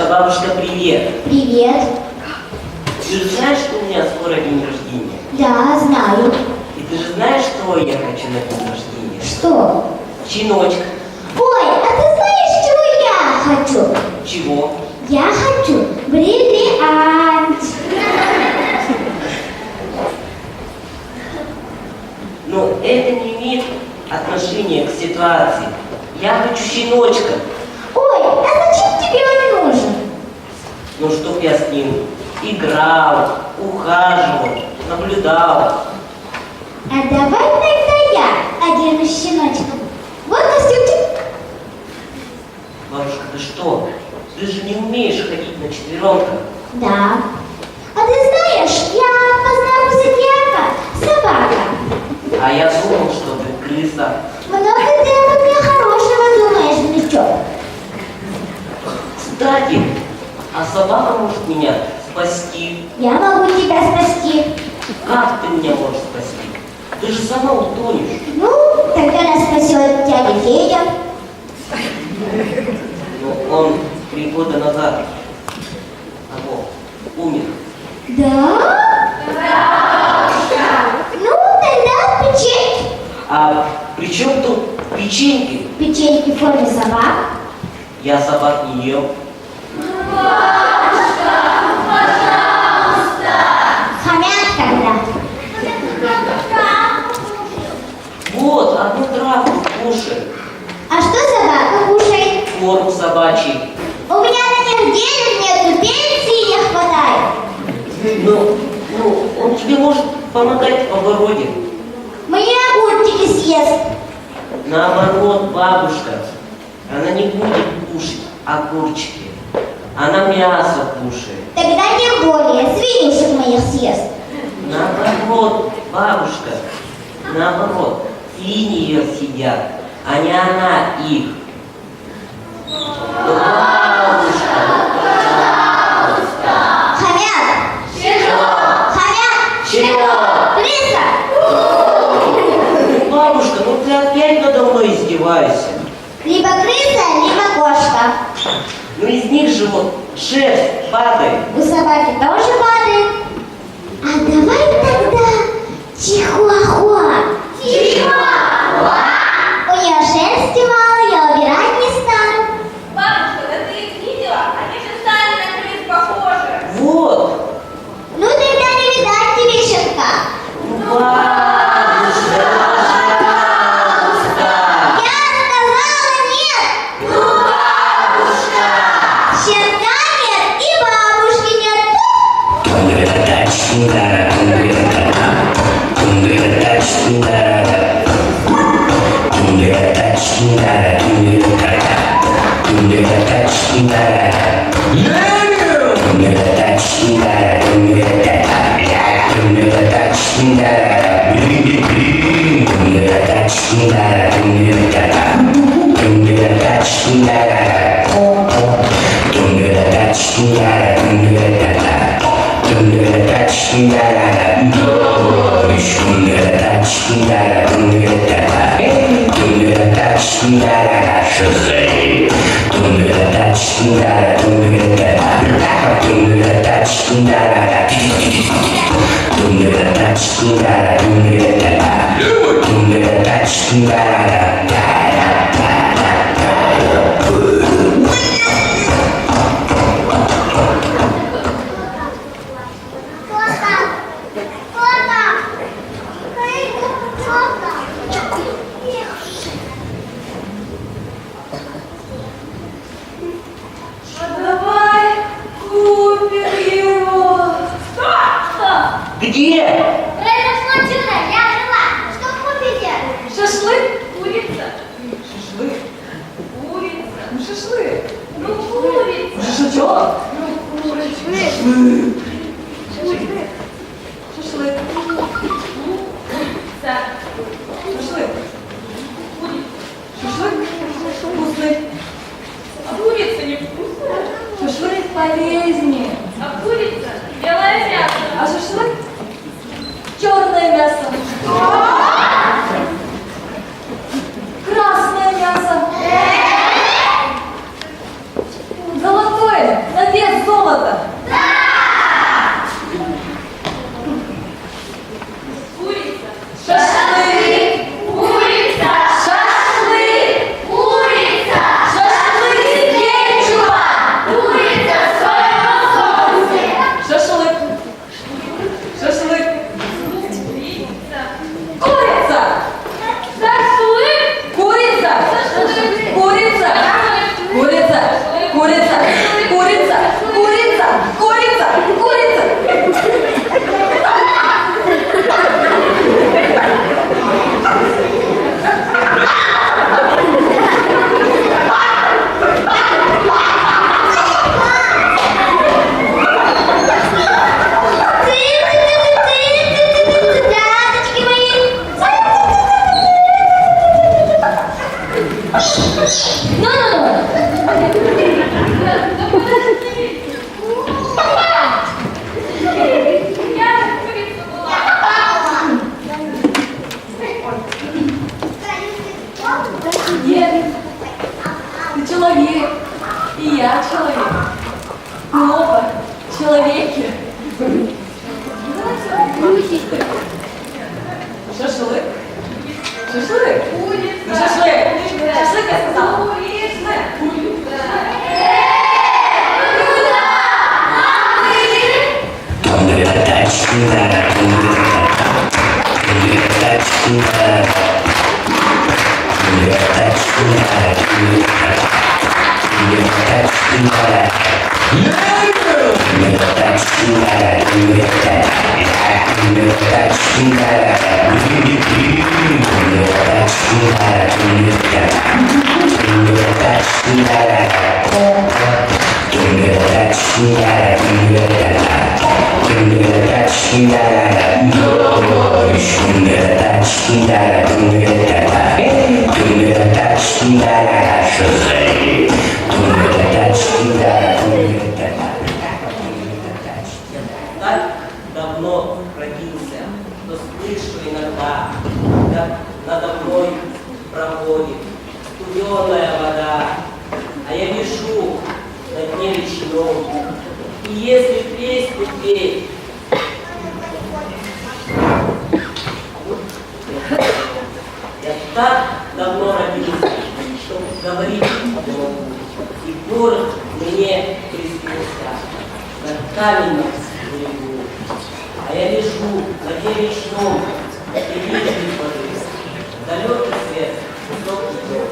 Бабушка, привет. Привет. Ты же знаешь, что у меня скоро день рождения? Да, знаю. И ты же знаешь, что я хочу на день рождения? Что? Щеночка. Ой, а ты знаешь, чего я хочу? Чего? Я хочу бриллиант. Но это не имеет отношения к ситуации. Я хочу щеночка. Ой, а зачем тебе он нужен? Ну, чтоб я с ним играл, ухаживал, наблюдал. А давай тогда я одену щеночком. Вот костюмчик. Бабушка, ты что? Ты же не умеешь ходить на четверенках. Да. А ты знаешь, я по знаку зодиака собака. А я думал, что ты крыса. Много ты обо мне хорошего думаешь, внучок. Кстати, а собака может меня спасти. Я могу тебя спасти. Как ты меня можешь спасти? Ты же сама утонешь. Ну, тогда нас спасет дядя Федя. Но он 3 года назад умер. Да? Ну, тогда печеньки. А при чем тут печеньки? Печеньки в форме собак. Я собак не ем. Хомяк тогда. Вот, одну травку кушает. А что собака кушает? Корм собачий. У меня на них денег нету, пенсии не хватает. Ну, он тебе может помогать в огороде. Мне огурчики съест. Наоборот, бабушка, она не будет кушать огурчики. Она мясо кушает. Тогда тем более свинюшек моих съест. наоборот, бабушка, наоборот, свиньи ее съедят, а не она их. Ну, бабушка, Хомяк! Хомяк! чего? Крыса! Бабушка, ну ты опять надо мной издеваешься. Либо крыса, либо кошка. Ну из них же вот шерсть падает. У собаки тоже падает. А давай тогда чихуахуа. Чихуахуа? У нее шерсти мало, я убирать не стану. Бабушка, да ты их видела? Они же сами на крыс похожи. Вот. Ну тогда не видать тебе щенка. Ну, бабушка, пожалуйста. Я сказала нет. Ну, бабушка. Щенка нет и бабушки нет. А давай купим его. Что? Где? Произошло чудо, я жила. Что купите? Шашлык? Курица? Шашлык. Курица. Ну, шашлык. Ну, курица. Шашлычок. Ну, курица. Шашлык. Шашлык. Курица. Шашлык. Шашлык. Вкусный. А курица не вкусная? Шашлык полезнее. А курица белое мясо. А шашлык черное мясо. Красное мясо. Золотое. На вес золота. Курица. Шашлык. Курица. Шашлык. Курица. Шашлык с кетчупом. Курица в соевом соусе. Шашлык. Шашлык. Курица. Курица. Шашлык. Курица. Шашлык. Курица. Курица. Курица. Курица. Курица. Курица. Курица. Цыпочки мои. Ну-ну-ну. Я курица была. Нет, ты человек, и я человек. Мы оба человеки. Шашлык? Шашлык? Ну, шашлык. Шашлык, я сказала. Give me that Так давно родился, что слышу иногда, как надо мной проходит студеная вода, а я вижу на дне речном. И если песню петь, я так давно родился, что говорить не могу. И город мне приснился на каменном берегу. А я лежу на дне речном и вижу из воды далекий свет, высокий дом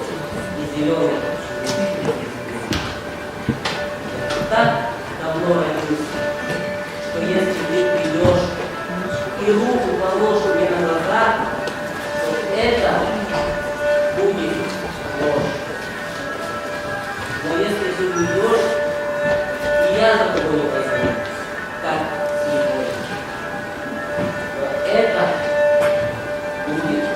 и зеленый. Так давно родился, что если ты придешь и руку положишь мне на глаза, то это будет ложь. Но если ты уйдешь, и я за тобой не возьму, как сегодня, то это будет ложь.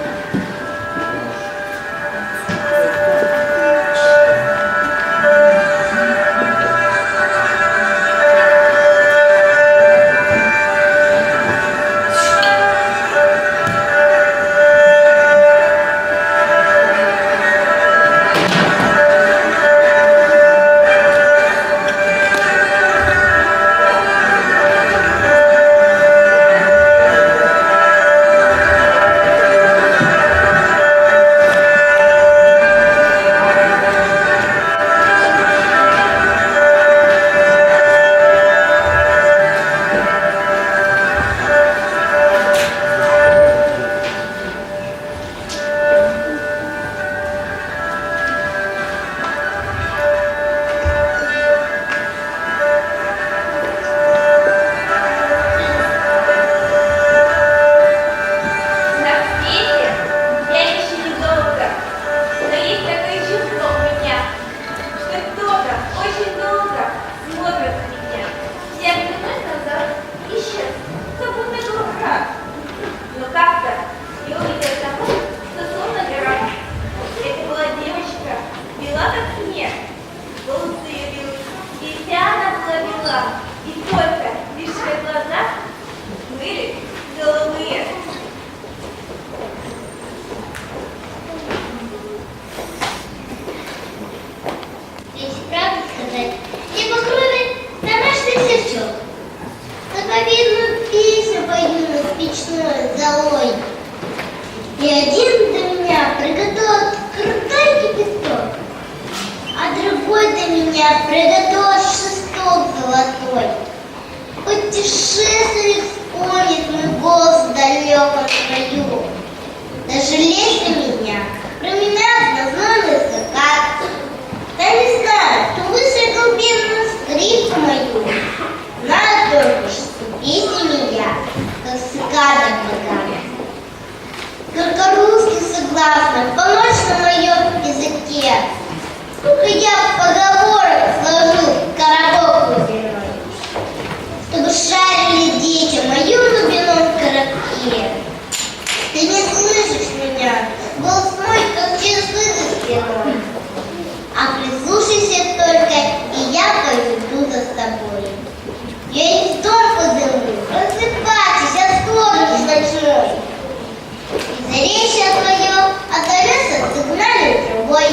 И один для меня приготовил крутой кипяток, а другой для меня приготовил шесток золотой. Путешественник вспомнит мой голос в далеком краю. Даже лезь на меня, променяв на знойный закат. Да не знаю, кто высекал бедную скрипку мою. Знаю только, что песнями я, как цикада богам. Только русский согласно, помочь на моем языке. Сколько я поговорок сложил в коробок глубиной, чтобы шарили дети мою глубину в коробке. Ты не слышишь меня, голос мой, как через вызов спиной. А прислушайся только, и я пойду за тобой. Я из дома дыму, просыпайтесь, отклонишь ночной. И заречье твое отзовется сигнальной трубой.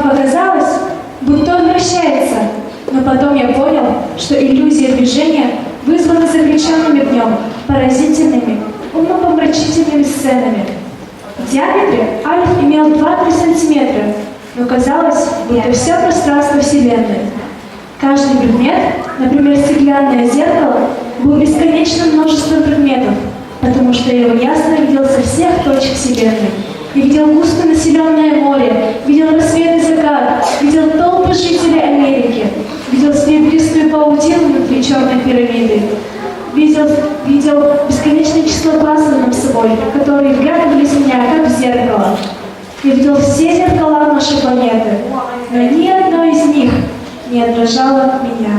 показалось, будто он вращается, но потом я понял, что иллюзия движения вызвана заключенными в нем поразительными, умопомрачительными сценами. В диаметре Альф имел 2-3 сантиметра, но казалось, будто все пространство Вселенной. Каждый предмет, например, стеклянное зеркало, был бесконечным множеством предметов, потому что я его ясно видел со всех точек Вселенной. Я видел густо населенное море, видел рассвет и закат, видел толпы жителей Америки, видел серебристую паутину внутри черной пирамиды, видел бесконечное число глаз над собой, которые вглядывались в меня, как в зеркало. Я видел все зеркала нашей планеты, но ни одно из них не отражало меня.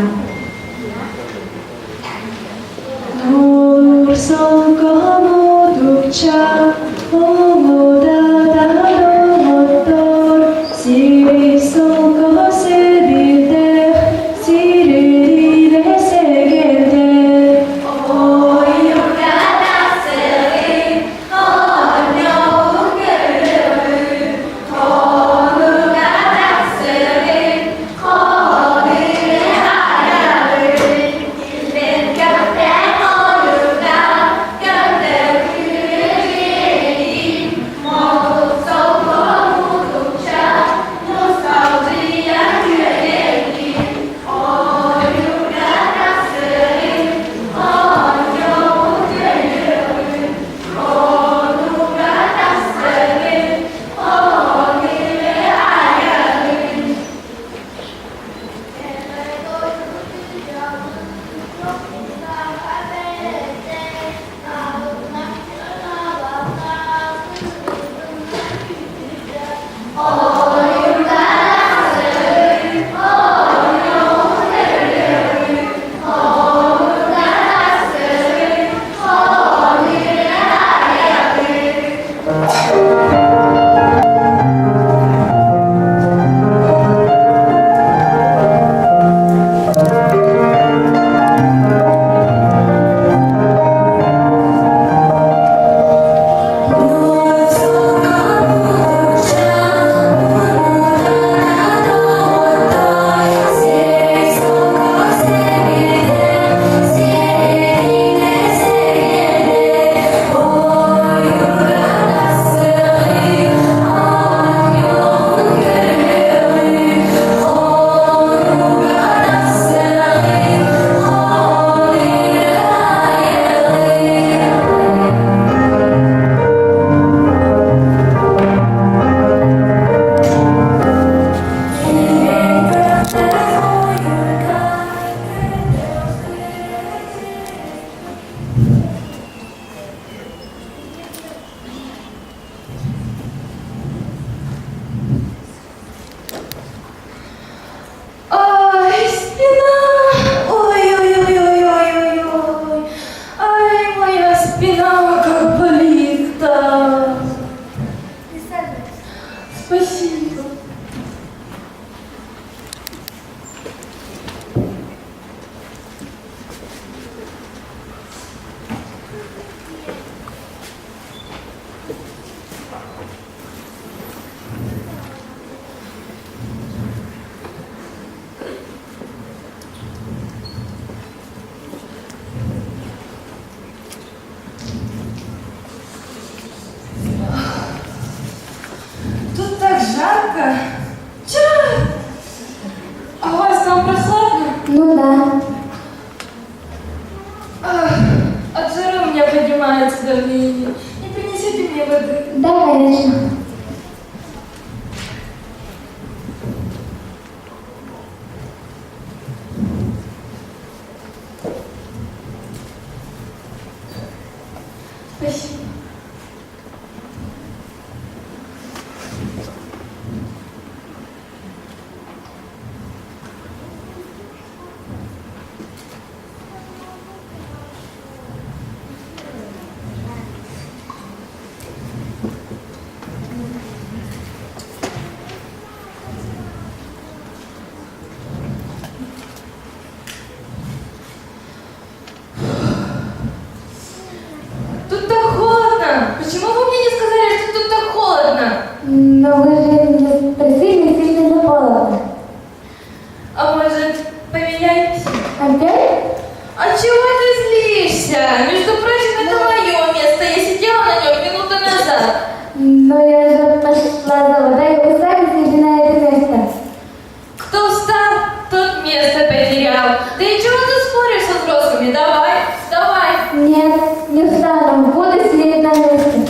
месте.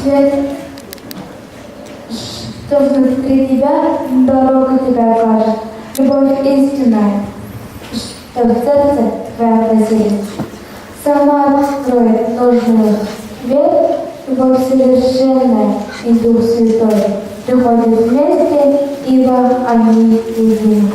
Свет, что внутри тебя дорога тебя окажет, любовь истинная, что в сердце твоя поселится. Сама откроет нужную дверь, любовь совершенная и Дух Святой приходят вместе, ибо они едины.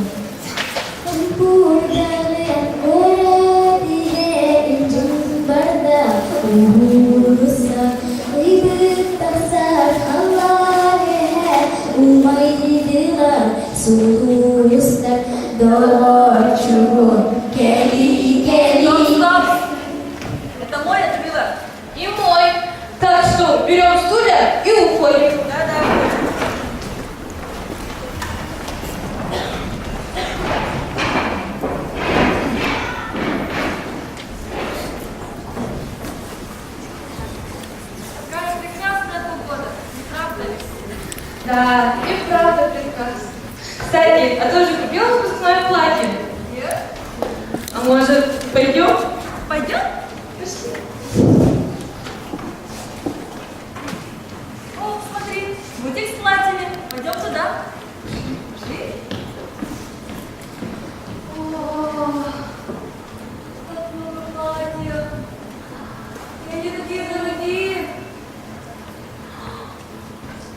Это мой отбила. И мой. Так что берем стулья и уходим. Да-да. Какая прекрасная погода, не правда ли? Да, и правда прекрасно. Кстати, а ты уже купила выпускное платье? Нет. А может, пойдем? Пойдем? Пошли. О, смотри, бутик с платьями. Пойдем туда. Пошли. О, как много платьев. И они такие дорогие.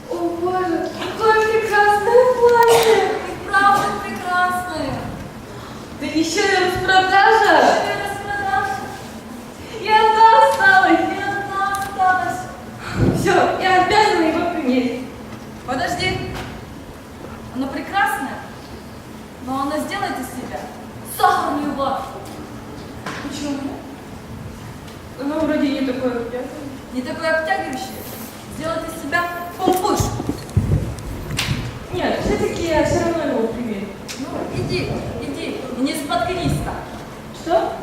О, боже, какое прекрасное платье! И правда прекрасные. Да еще и распродажа! Тебе распродаж. И одна осталась! И одна осталась. Все, я обязана его примерить. Подожди. Оно прекрасное, но оно сделает из себя сахарную вафлю. Почему? Оно вроде не такое обязанное. Не такое обтягивающее. Сделать из себя помпуш. Нет, все-таки я все равно его примерю. Ну, иди, иди, и не споткнись там. Что?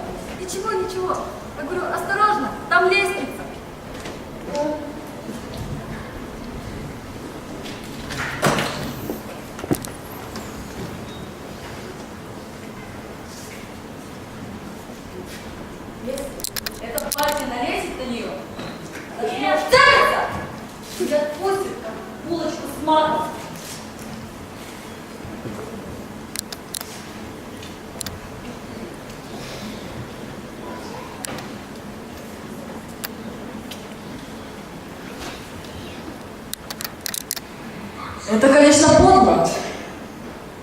Ничего, ничего. Я говорю, осторожно, там лестница. Если это платье налезет на нее, она не останется и отпустит, как булочку с маком. Это, конечно, подло,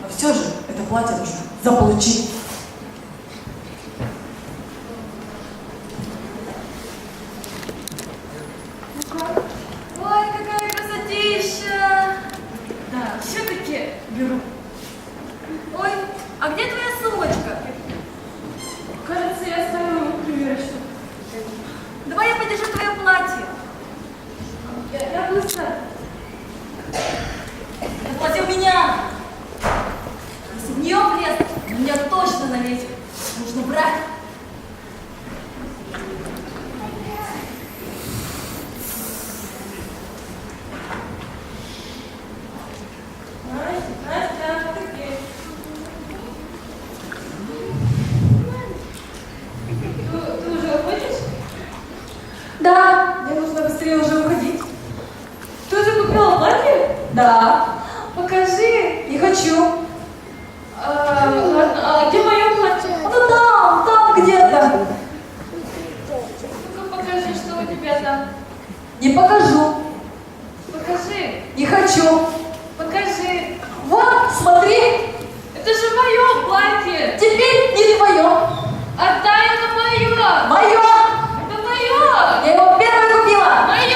но все же это платье нужно заполучить. Ой, какая красотища! Да, все-таки беру. Ой, а где твоя сумочка? Кажется, я оставила его примерочную. Давай я подержу твое платье. Я быстро. Это платье у меня. Если в нее влез, на меня точно налезет. Нужно брать. Настя, ты где? Ты уже уходишь? Да, мне нужно быстрее уже уходить. Ты уже купила платье? Да, Покажи. не хочу. Ладно, а где мое платье? Ну там где-то. Ну-ка покажи, что у тебя там. Не покажу, Покажи. не хочу. Покажи. Вот, смотри, Это же мое платье. теперь не твое, Отдай это мое. мое. Это мое. Я его первой купила. Мое.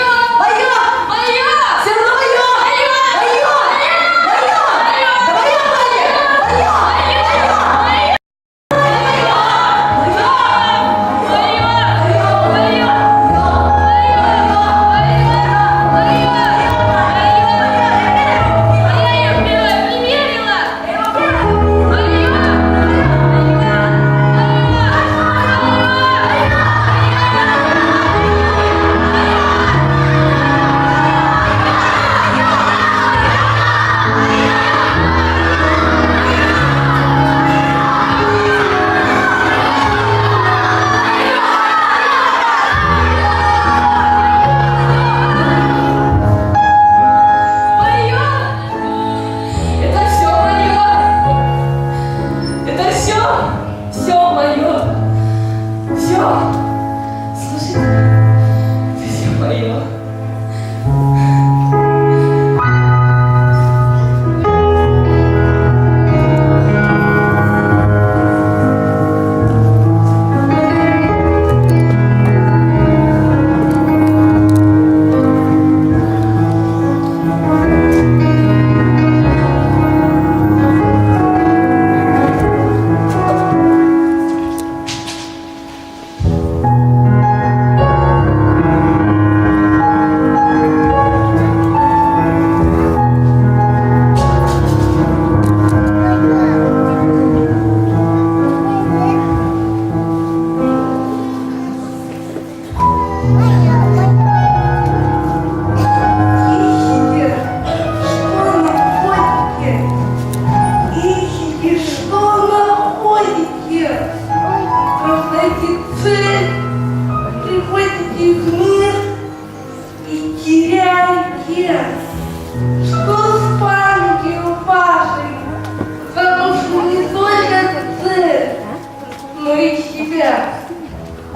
друзья,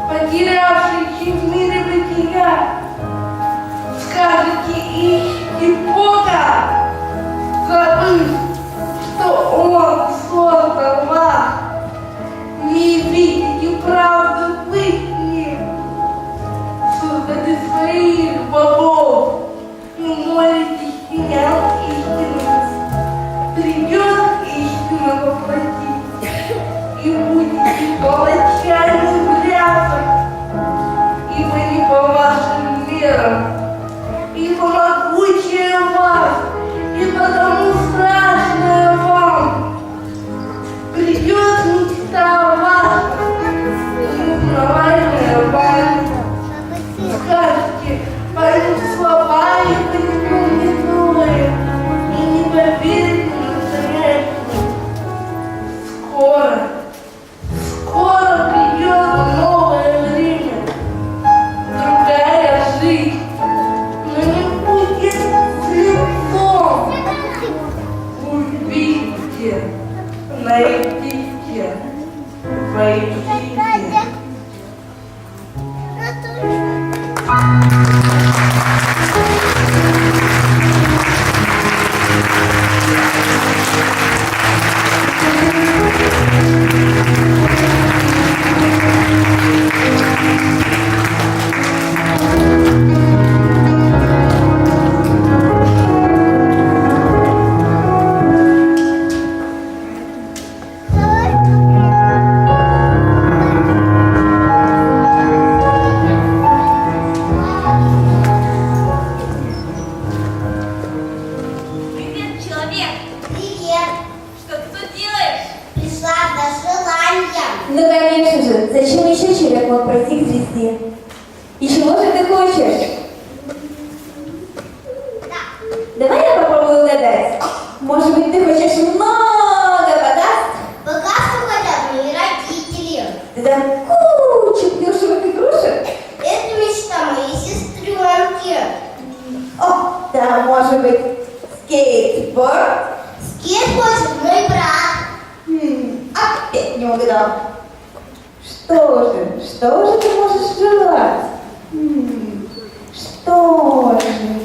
потерявшие в мире бытия, скажете ищите Бога, забыв, что Он создал вас. Не видите правду в истине, создали своих богов, но молитесь теням истины. Придет истина воплотить, и будете палачами грязок, ибо не по вашим мерам, ибо могучее вас, и потому страшное вам. Придет мечта ваша, неузнаваемая вами. Скажете, поймут слова и придумают новые, и не поверите настоящему. Скоро придет новое время, другая жизнь, но не будет с лицом. Увидите, найдите, войдите. Привет, человек! Привет. Что ты тут делаешь? Пришла за желанием. Ну, конечно же, зачем еще человек мог пройти к звезде? И чего же ты хочешь? Давай я попробую угадать. Может быть, ты хочешь много богатств? Богатство хотят мои родители. Ты дам кучу плюшевых игрушек? Это мечта моей сестренки. О, да, может быть, скейтборд? Скейт хочет мой брат. Опять не угадал. Что же ты можешь желать? Что же?